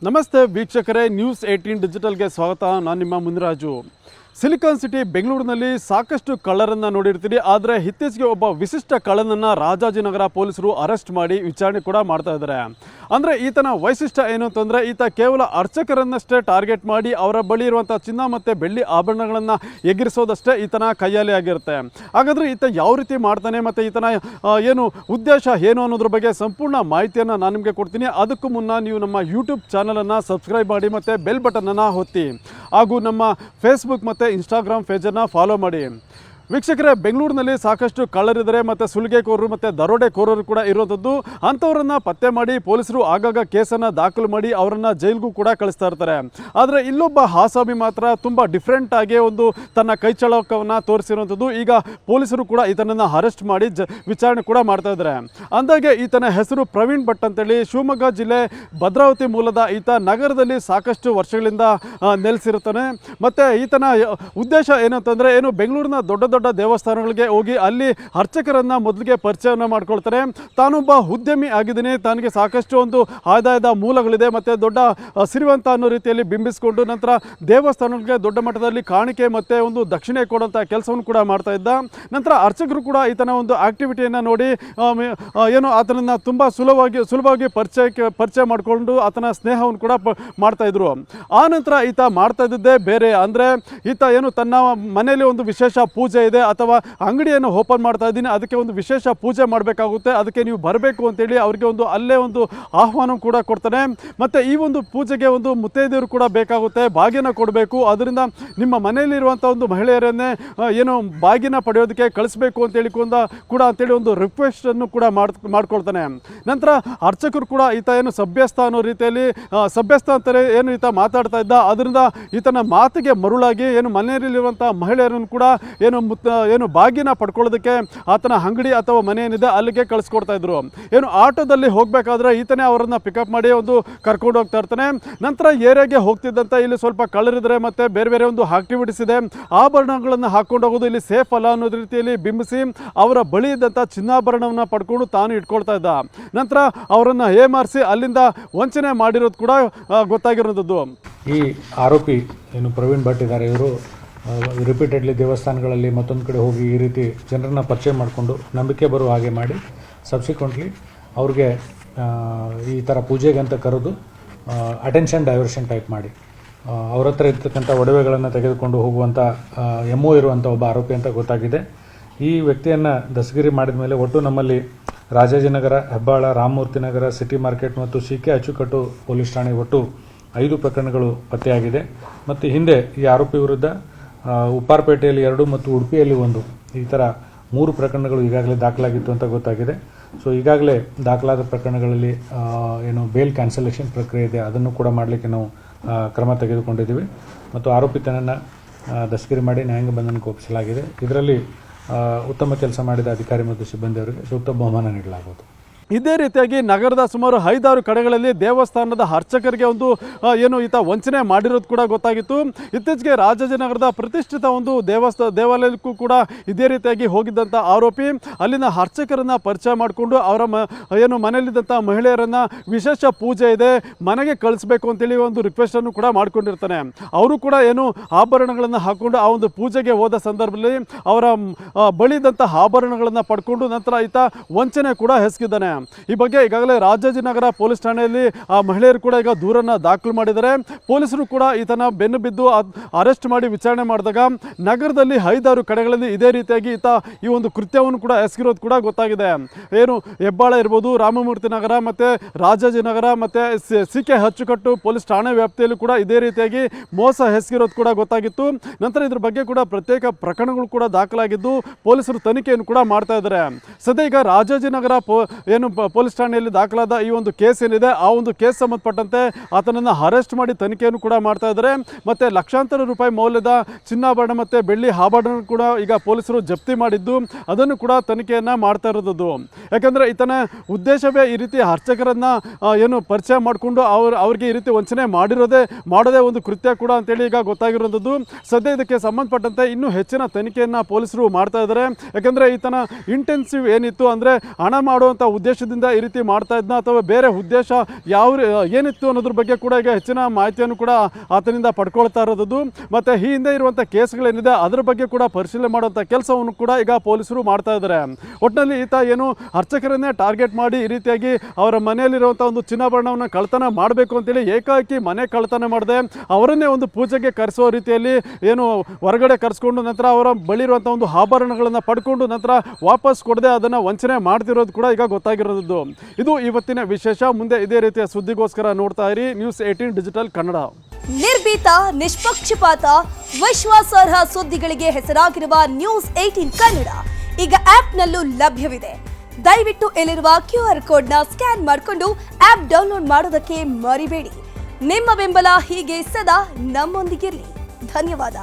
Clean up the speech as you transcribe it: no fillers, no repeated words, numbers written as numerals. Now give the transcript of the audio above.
ನಮಸ್ತೆ ವೀಕ್ಷಕರೇ, ನ್ಯೂಸ್ 18 ಡಿಜಿಟಲ್ಗೆ ಸ್ವಾಗತ. ನಾನು ನಿಮ್ಮ ಮುನಿರಾಜು. ಸಿಲಿಕಾನ್ ಸಿಟಿ ಬೆಂಗಳೂರಿನಲ್ಲಿ ಸಾಕಷ್ಟು ಕಳ್ಳರನ್ನು ನೋಡಿರ್ತೀರಿ. ಆದರೆ ಇತ್ತೀಚೆಗೆ ಒಬ್ಬ ವಿಶಿಷ್ಟ ಕಳ್ಳನನ್ನು ರಾಜಾಜಿನಗರ ಪೊಲೀಸರು ಅರೆಸ್ಟ್ ಮಾಡಿ ವಿಚಾರಣೆ ಕೂಡ ಮಾಡ್ತಾ ಇದ್ದಾರೆ. ಅಂದರೆ ಈತನ ವೈಶಿಷ್ಟ್ಯ ಏನು ಅಂತಂದರೆ, ಈತ ಕೇವಲ ಅರ್ಚಕರನ್ನಷ್ಟೇ ಟಾರ್ಗೆಟ್ ಮಾಡಿ ಅವರ ಬಳಿ ಇರುವಂಥ ಚಿನ್ನ ಮತ್ತು ಬೆಳ್ಳಿ ಆಭರಣಗಳನ್ನು ಎಗರಿಸೋದಷ್ಟೇ ಈತನ ಕೈಯಲ್ಲಿ ಆಗಿರುತ್ತೆ. ಹಾಗಾದರೆ ಈತ ಯಾವ ರೀತಿ ಮಾಡ್ತಾನೆ ಮತ್ತು ಈತನ ಏನು ಉದ್ದೇಶ ಏನು ಅನ್ನೋದ್ರ ಬಗ್ಗೆ ಸಂಪೂರ್ಣ ಮಾಹಿತಿಯನ್ನು ನಾನು ನಿಮಗೆ ಕೊಡ್ತೀನಿ. ಅದಕ್ಕೂ ಮುನ್ನ ನೀವು ನಮ್ಮ ಯೂಟ್ಯೂಬ್ ಚಾನಲನ್ನು ಸಬ್ಸ್ಕ್ರೈಬ್ ಮಾಡಿ ಮತ್ತು ಬೆಲ್ ಬಟನನ್ನು ಒತ್ತಿ, ಹಾಗೂ ನಮ್ಮ ಫೇಸ್ಬುಕ್ ಮತ್ತು ಇನ್ಸ್ಟಾಗ್ರಾಮ್ ಪೇಜನ್ನು ಫಾಲೋ ಮಾಡಿ. ವೀಕ್ಷಕರೇ, ಬೆಂಗಳೂರಿನಲ್ಲಿ ಸಾಕಷ್ಟು ಕಳ್ಳರಿದ್ದಾರೆ ಮತ್ತು ಸುಲಿಗೆಕೋರರು ಮತ್ತು ದರೋಡೆಕೋರರು ಕೂಡ ಇರೋದದ್ದು. ಅಂಥವರನ್ನು ಪತ್ತೆ ಮಾಡಿ ಪೊಲೀಸರು ಆಗಾಗ ಕೇಸನ್ನು ದಾಖಲು ಮಾಡಿ ಅವರನ್ನು ಜೈಲಿಗೂ ಕೂಡ ಕಳಿಸ್ತಾ ಇರ್ತಾರೆ. ಆದರೆ ಇಲ್ಲೊಬ್ಬ ಆಸಾಮಿ ಮಾತ್ರ ತುಂಬ ಡಿಫ್ರೆಂಟಾಗಿ ಒಂದು ತನ್ನ ಕೈಚಳಕವನ್ನು ತೋರಿಸಿರುವಂಥದ್ದು. ಈಗ ಪೊಲೀಸರು ಕೂಡ ಈತನನ್ನು ಅರೆಸ್ಟ್ ಮಾಡಿ ವಿಚಾರಣೆ ಕೂಡ ಮಾಡ್ತಾ ಇದ್ದಾರೆ. ಅಂದಾಗೆ ಈತನ ಹೆಸರು ಪ್ರವೀಣ್ ಭಟ್ ಅಂತೇಳಿ. ಶಿವಮೊಗ್ಗ ಜಿಲ್ಲೆ ಭದ್ರಾವತಿ ಮೂಲದ ಈತ ನಗರದಲ್ಲಿ ಸಾಕಷ್ಟು ವರ್ಷಗಳಿಂದ ನೆಲೆಸಿರುತ್ತಾನೆ. ಮತ್ತು ಈತನ ಉದ್ದೇಶ ಏನಂತಂದರೆ, ಬೆಂಗಳೂರಿನ ದೊಡ್ಡ ದೇವಸ್ಥಾನಗಳಿಗೆ ಹೋಗಿ ಅಲ್ಲಿ ಅರ್ಚಕರನ್ನು ಮೊದಲಿಗೆ ಪರಿಚಯವನ್ನು ಮಾಡ್ಕೊಳ್ತಾರೆ. ತಾನೊಬ್ಬ ಉದ್ಯಮಿ ಆಗಿದ್ದೀನಿ, ತನಗೆ ಸಾಕಷ್ಟು ಒಂದು ಆದಾಯದ ಮೂಲಗಳಿದೆ ಮತ್ತು ದೊಡ್ಡ ಸಿರಿವಂತ ಅನ್ನೋ ರೀತಿಯಲ್ಲಿ ಬಿಂಬಿಸಿಕೊಂಡು ನಂತರ ದೇವಸ್ಥಾನಗಳಿಗೆ ದೊಡ್ಡ ಮಟ್ಟದಲ್ಲಿ ಕಾಣಿಕೆ ಮತ್ತು ಒಂದು ದಕ್ಷಿಣೆ ಕೊಡುವಂಥ ಕೆಲಸವನ್ನು ಕೂಡ ಮಾಡ್ತಾ ಇದ್ದ. ನಂತರ ಅರ್ಚಕರು ಕೂಡ ಈತನ ಒಂದು ಆಕ್ಟಿವಿಟಿಯನ್ನು ನೋಡಿ ಆತನನ್ನು ತುಂಬ ಸುಲಭವಾಗಿ ಪರಿಚಯ ಮಾಡಿಕೊಂಡು ಆತನ ಸ್ನೇಹವನ್ನು ಕೂಡ ಮಾಡ್ತಾಯಿದ್ರು. ಆ ನಂತರ ಈತ ಮಾಡ್ತಾ ಇದ್ದಿದ್ದೇ ಬೇರೆ. ಅಂದರೆ ಈತ ತನ್ನ ಮನೆಯಲ್ಲಿ ಒಂದು ವಿಶೇಷ ಪೂಜೆ ಇದೆ ಅಥವಾ ಅಂಗಡಿಯನ್ನು ಓಪನ್ ಮಾಡ್ತಾ ಇದ್ದೀನಿ, ಅದಕ್ಕೆ ಒಂದು ವಿಶೇಷ ಪೂಜೆ ಮಾಡಬೇಕಾಗುತ್ತೆ, ಅದಕ್ಕೆ ನೀವು ಬರಬೇಕು ಅಂತೇಳಿ ಅವರಿಗೆ ಅಲ್ಲೇ ಒಂದು ಆಹ್ವಾನ ಕೂಡ ಕೊಡ್ತಾನೆ. ಮತ್ತು ಈ ಒಂದು ಪೂಜೆಗೆ ಒಂದು ಮುತ್ತೈದೆಯರು ಕೂಡ ಬೇಕಾಗುತ್ತೆ, ಬಾಗಿನ ಕೊಡಬೇಕು. ಅದರಿಂದ ನಿಮ್ಮ ಮನೆಯಲ್ಲಿರುವಂಥ ಒಂದು ಮಹಿಳೆಯರನ್ನೇ ಬಾಗಿನ ಪಡೆಯೋದಕ್ಕೆ ಕಳಿಸ್ಬೇಕು ಅಂತೇಳಿ ಕೂಡ ಅಂತೇಳಿ ಒಂದು ರಿಕ್ವೆಸ್ಟನ್ನು ಕೂಡ ಮಾಡ್ಕೊಳ್ತಾನೆ. ನಂತರ ಅರ್ಚಕರು ಕೂಡ ಈತ ಸಭ್ಯಸ್ಥ ಅನ್ನೋ ರೀತಿಯಲ್ಲಿ ಸಭ್ಯಸ್ಥ ಅಂತಾರೆ ಈತ ಮಾತಾಡ್ತಾ ಇದ್ದ. ಅದರಿಂದ ಈತನ ಮಾತಿಗೆ ಮರುಳಾಗಿ ಮನೆಯಲ್ಲಿರುವಂಥ ಮಹಿಳೆಯರನ್ನು ಕೂಡ ಬಾಗಿನ ಪಡ್ಕೊಳ್ಳೋದಕ್ಕೆ ಆತನ ಅಂಗಡಿ ಅಥವಾ ಮನೆ ಏನಿದೆ ಅಲ್ಲಿಗೆ ಕಳಿಸ್ಕೊಡ್ತಾ ಇದ್ರು. ಆಟೋದಲ್ಲಿ ಹೋಗಬೇಕಾದ್ರೆ ಈತನೇ ಅವರನ್ನು ಪಿಕಪ್ ಮಾಡಿ ಕರ್ಕೊಂಡು ಹೋಗ್ತಾ ಇರ್ತಾನೆ. ನಂತರ ಏರಿಯಾಗೆ ಹೋಗ್ತಿದ್ದಂಥ ಇಲ್ಲಿ ಸ್ವಲ್ಪ ಕಳ್ಳರಿದ್ರೆ ಮತ್ತು ಬೇರೆ ಒಂದು ಆಕ್ಟಿವಿಟೀಸ್ ಇದೆ, ಆಭರಣಗಳನ್ನು ಹಾಕೊಂಡು ಹೋಗೋದು ಇಲ್ಲಿ ಸೇಫ್ ಅಲ್ಲ ಅನ್ನೋ ರೀತಿಯಲ್ಲಿ ಬಿಂಬಿಸಿ ಅವರ ಬಳಿ ಇದ್ದಂಥ ಚಿನ್ನಾಭರಣವನ್ನು ಪಡ್ಕೊಂಡು ತಾನು ಇಟ್ಕೊಳ್ತಾ ಇದ್ದ. ನಂತರ ಅವರನ್ನು ಏಮಾರಿಸಿ ಅಲ್ಲಿಂದ ವಂಚನೆ ಮಾಡಿರೋದು ಕೂಡ ಗೊತ್ತಾಗಿರೋದು. ಈ ಆರೋಪಿ ಪ್ರವೀಣ್ ಭಟ್ ಇದ್ದಾರೆ, ಇವರು ರಿಪೀಟೆಡ್ಲಿ ದೇವಸ್ಥಾನಗಳಲ್ಲಿ ಮತ್ತೊಂದು ಕಡೆ ಹೋಗಿ ಈ ರೀತಿ ಜನರನ್ನ ಪರಿಚಯ ಮಾಡಿಕೊಂಡು ನಂಬಿಕೆ ಬರುವ ಹಾಗೆ ಮಾಡಿ ಸಬ್ಸಿಕ್ವೆಂಟ್ಲಿ ಅವ್ರಿಗೆ ಈ ಥರ ಪೂಜೆಗೆ ಅಂತ ಕರೆದು ಅಟೆನ್ಷನ್ ಡೈವರ್ಷನ್ ಟೈಪ್ ಮಾಡಿ ಅವ್ರ ಹತ್ರ ಇರ್ತಕ್ಕಂಥ ಒಡವೆಗಳನ್ನು ತೆಗೆದುಕೊಂಡು ಹೋಗುವಂಥ ಎಮ್ಮೋ ಇರುವಂಥ ಒಬ್ಬ ಆರೋಪಿ ಅಂತ ಗೊತ್ತಾಗಿದೆ. ಈ ವ್ಯಕ್ತಿಯನ್ನು ದಸ್ತಗಿರಿ ಮಾಡಿದ ಮೇಲೆ ಒಟ್ಟು ನಮ್ಮಲ್ಲಿ ರಾಜಾಜಿನಗರ, ಹೆಬ್ಬಾಳ, ರಾಮಮೂರ್ತಿ ನಗರ, ಸಿಟಿ ಮಾರ್ಕೆಟ್ ಮತ್ತು ಸಿ.ಕೆ. ಅಚ್ಚುಕಟ್ಟು ಪೊಲೀಸ್ ಠಾಣೆ ಒಟ್ಟು 5 ಪ್ರಕರಣಗಳು ಪತ್ತೆಯಾಗಿದೆ. ಮತ್ತು ಹಿಂದೆ ಈ ಆರೋಪಿ ವಿರುದ್ಧ ಉಪ್ಪಾರಪೇಟೆಯಲ್ಲಿ 2 ಮತ್ತು ಉಡುಪಿಯಲ್ಲಿ 1 ಈ ಥರ 3 ಪ್ರಕರಣಗಳು ಈಗಾಗಲೇ ದಾಖಲಾಗಿತ್ತು ಅಂತ ಗೊತ್ತಾಗಿದೆ. ಸೊ ಈಗಾಗಲೇ ದಾಖಲಾದ ಪ್ರಕರಣಗಳಲ್ಲಿ ಬೇಲ್ ಕ್ಯಾನ್ಸಲೇಷನ್ ಪ್ರಕ್ರಿಯೆ ಇದೆ, ಅದನ್ನು ಕೂಡ ಮಾಡಲಿಕ್ಕೆ ನಾವು ಕ್ರಮ ತೆಗೆದುಕೊಂಡಿದ್ದೀವಿ. ಮತ್ತು ಆರೋಪಿತನನ್ನು ದಸ್ತಗಿರಿ ಮಾಡಿ ನ್ಯಾಯಾಂಗ ಬಂಧನಕ್ಕೆ ಒಪ್ಪಿಸಲಾಗಿದೆ. ಇದರಲ್ಲಿ ಉತ್ತಮ ಕೆಲಸ ಮಾಡಿದ ಅಧಿಕಾರಿ ಮತ್ತು ಸಿಬ್ಬಂದಿಯವರಿಗೆ ಸೂಕ್ತ ಬಹುಮಾನ ನೀಡಲಾಗುವುದು. ಇದೇ ರೀತಿಯಾಗಿ ನಗರದ ಸುಮಾರು 5-6 ಕಡೆಗಳಲ್ಲಿ ದೇವಸ್ಥಾನದ ಅರ್ಚಕರಿಗೆ ಈತ ವಂಚನೆ ಮಾಡಿರೋದು ಕೂಡ ಗೊತ್ತಾಗಿತ್ತು. ಇತ್ತೀಚೆಗೆ ರಾಜಾಜಿನಗರದ ಪ್ರತಿಷ್ಠಿತ ಒಂದು ದೇವಾಲಯಕ್ಕೂ ಕೂಡ ಇದೇ ರೀತಿಯಾಗಿ ಹೋಗಿದ್ದಂಥ ಆರೋಪಿ ಅಲ್ಲಿನ ಅರ್ಚಕರನ್ನು ಪರಿಚಯ ಮಾಡಿಕೊಂಡು ಅವರ ಮನೆಯಲ್ಲಿದ್ದಂಥ ಮಹಿಳೆಯರನ್ನು ವಿಶೇಷ ಪೂಜೆ ಇದೆ, ಮನೆಗೆ ಕಳಿಸ್ಬೇಕು ಅಂತೇಳಿ ಒಂದು ರಿಕ್ವೆಸ್ಟನ್ನು ಕೂಡ ಮಾಡ್ಕೊಂಡಿರ್ತಾನೆ. ಅವರು ಕೂಡ ಆಭರಣಗಳನ್ನು ಹಾಕ್ಕೊಂಡು ಆ ಒಂದು ಪೂಜೆಗೆ ಹೋದ ಸಂದರ್ಭದಲ್ಲಿ ಅವರ ಬಳಿದಂಥ ಆಭರಣಗಳನ್ನು ಪಡ್ಕೊಂಡು ನಂತರ ಈತ ವಂಚನೆ ಕೂಡ ಎಸಗಿದ್ದಾನೆ. ಈ ಬಗ್ಗೆ ಈಗಾಗಲೇ ರಾಜಾಜಿನಗರ ಪೊಲೀಸ್ ಠಾಣೆಯಲ್ಲಿ ಆ ಮಹಿಳೆಯರು ಕೂಡ ಈಗ ದೂರನ್ನು ದಾಖಲು ಮಾಡಿದ್ದಾರೆ. ಪೊಲೀಸರು ಕೂಡ ಈತನ ಬೆನ್ನು ಬಿದ್ದು ಅರೆಸ್ಟ್ ಮಾಡಿ ವಿಚಾರಣೆ ಮಾಡಿದಾಗ ನಗರದಲ್ಲಿ 5-6 ಕಡೆಗಳಲ್ಲಿ ಇದೇ ರೀತಿಯಾಗಿ ಈತ ಈ ಒಂದು ಕೃತ್ಯವನ್ನು ಕೂಡ ಎಸಗಿರೋದು ಕೂಡ ಗೊತ್ತಾಗಿದೆ. ಹೆಬ್ಬಾಳ ಇರ್ಬೋದು, ರಾಮಮೂರ್ತಿ ನಗರ ಮತ್ತು ರಾಜಾಜಿನಗರ ಮತ್ತು ಸಿ.ಕೆ. ಅಚ್ಚುಕಟ್ಟು ಪೊಲೀಸ್ ಠಾಣೆ ವ್ಯಾಪ್ತಿಯಲ್ಲಿ ಕೂಡ ಇದೇ ರೀತಿಯಾಗಿ ಮೋಸ ಎಸಗಿರೋದು ಕೂಡ ಗೊತ್ತಾಗಿತ್ತು. ನಂತರ ಇದ್ರ ಬಗ್ಗೆ ಕೂಡ ಪ್ರತ್ಯೇಕ ಪ್ರಕರಣಗಳು ಕೂಡ ದಾಖಲಾಗಿದ್ದು ಪೊಲೀಸರು ತನಿಖೆಯನ್ನು ಕೂಡ ಮಾಡ್ತಾ ಇದ್ದಾರೆ. ಸದ್ಯ ಈಗ ರಾಜಾಜಿನಗರ ಪೊಲೀಸ್ ಠಾಣೆಯಲ್ಲಿ ದಾಖಲಾದ ಈ ಒಂದು ಕೇಸ್ ಏನಿದೆ ಆ ಒಂದು ಕೇಸ್ ಸಂಬಂಧಪಟ್ಟಂತೆ ಆತನನ್ನು ಅರೆಸ್ಟ್ ಮಾಡಿ ತನಿಖೆಯನ್ನು ಕೂಡ ಮಾಡ್ತಾ ಇದ್ದಾರೆ. ಮತ್ತು ಲಕ್ಷಾಂತರ ರೂಪಾಯಿ ಮೌಲ್ಯದ ಚಿನ್ನಾಭರಣ ಮತ್ತು ಬೆಳ್ಳಿ ಆಭರಣ ಕೂಡ ಈಗ ಪೊಲೀಸರು ಜಪ್ತಿ ಮಾಡಿದ್ದು ಅದನ್ನು ಕೂಡ ತನಿಖೆಯನ್ನು ಮಾಡ್ತಾ ಇರೋದು. ಯಾಕಂದರೆ ಈತನ ಉದ್ದೇಶವೇ ಈ ರೀತಿ ಅರ್ಚಕರನ್ನು ಪರಿಚಯ ಮಾಡಿಕೊಂಡು ಅವ್ರಿಗೆ ಈ ರೀತಿ ವಂಚನೆ ಮಾಡೋದೇ ಒಂದು ಕೃತ್ಯ ಕೂಡ ಅಂತೇಳಿ ಈಗ ಗೊತ್ತಾಗಿರೋದು. ಸದ್ಯ ಇದಕ್ಕೆ ಸಂಬಂಧಪಟ್ಟಂತೆ ಇನ್ನೂ ಹೆಚ್ಚಿನ ತನಿಖೆಯನ್ನು ಪೊಲೀಸರು ಮಾಡ್ತಾ ಇದ್ದಾರೆ. ಯಾಕಂದರೆ ಈತನ ಇಂಟೆನ್ಸಿವ್ ಏನಿತ್ತು ಅಂದರೆ ಹಣ ಮಾಡುವಂಥ ಉದ್ದೇಶ ಉದ್ದೇಶದಿಂದ ಈ ರೀತಿ ಮಾಡ್ತಾ ಇದ್ನ ಅಥವಾ ಬೇರೆ ಉದ್ದೇಶ ಏನಿತ್ತು ಅನ್ನೋದ್ರ ಬಗ್ಗೆ ಕೂಡ ಈಗ ಹೆಚ್ಚಿನ ಮಾಹಿತಿಯನ್ನು ಕೂಡ ಆತನಿಂದ ಪಡ್ಕೊಳ್ತಾ ಇರೋದು. ಮತ್ತು ಈ ಹಿಂದೆ ಇರುವಂಥ ಕೇಸ್ಗಳೇನಿದೆ ಅದರ ಬಗ್ಗೆ ಕೂಡ ಪರಿಶೀಲನೆ ಮಾಡುವಂಥ ಕೆಲಸವನ್ನು ಕೂಡ ಈಗ ಪೊಲೀಸರು ಮಾಡ್ತಾ ಇದ್ದಾರೆ. ಒಟ್ಟಿನಲ್ಲಿ ಈತ ಏನು ಅರ್ಚಕರನ್ನೇ ಟಾರ್ಗೆಟ್ ಮಾಡಿ ಈ ರೀತಿಯಾಗಿ ಅವರ ಮನೆಯಲ್ಲಿರುವಂಥ ಒಂದು ಚಿನ್ನಾಭರಣವನ್ನು ಕಳ್ತನ ಮಾಡಬೇಕು ಅಂತೇಳಿ ಏಕಾಏಕಿ ಮನೆ ಕಳ್ತನ ಮಾಡದೆ ಅವರನ್ನೇ ಒಂದು ಪೂಜೆಗೆ ಕರೆಸುವ ರೀತಿಯಲ್ಲಿ ಏನು ಹೊರಗಡೆ ಕರೆಸ್ಕೊಂಡು ನಂತರ ಅವರ ಬಳಿರುವಂಥ ಒಂದು ಆಭರಣಗಳನ್ನು ಪಡ್ಕೊಂಡು ನಂತರ ವಾಪಸ್ ಕೊಡದೆ ಅದನ್ನು ವಂಚನೆ ಮಾಡ್ತಿರೋದು ಕೂಡ ಈಗ ಗೊತ್ತಾಗಿರೋದು. ಇದು ಇವತ್ತಿನ ವಿಶೇಷ. ಮುಂದೆ ಇದೇ ರೀತಿಯ ಸುದ್ದಿಗೋಸ್ಕರ ನೋಡ್ತಾ ಇರಿ ನ್ಯೂಸ್ 18 ಡಿಜಿಟಲ್ ಕನ್ನಡ. ನಿರ್ಭೀತ, ನಿಷ್ಪಕ್ಷಪಾತ, ವಿಶ್ವಾಸಾರ್ಹ ಸುದ್ದಿಗಳಿಗೆ ಹೆಸರಾಗಿರುವ ನ್ಯೂಸ್ 18 ಕನ್ನಡ ಈಗ ಆಪ್ನಲ್ಲೂ ಲಭ್ಯವಿದೆ. ದಯವಿಟ್ಟು ಇಲ್ಲಿರುವ QR ಕೋಡ್ನ ಸ್ಕ್ಯಾನ್ ಮಾಡಿಕೊಂಡು ಆಪ್ ಡೌನ್ಲೋಡ್ ಮಾಡೋದಕ್ಕೆ ಮರಿಬೇಡಿ. ನಿಮ್ಮ ಬೆಂಬಲ ಹೀಗೆ ಸದಾ ನಮ್ಮೊಂದಿಗಿರಲಿ. ಧನ್ಯವಾದ.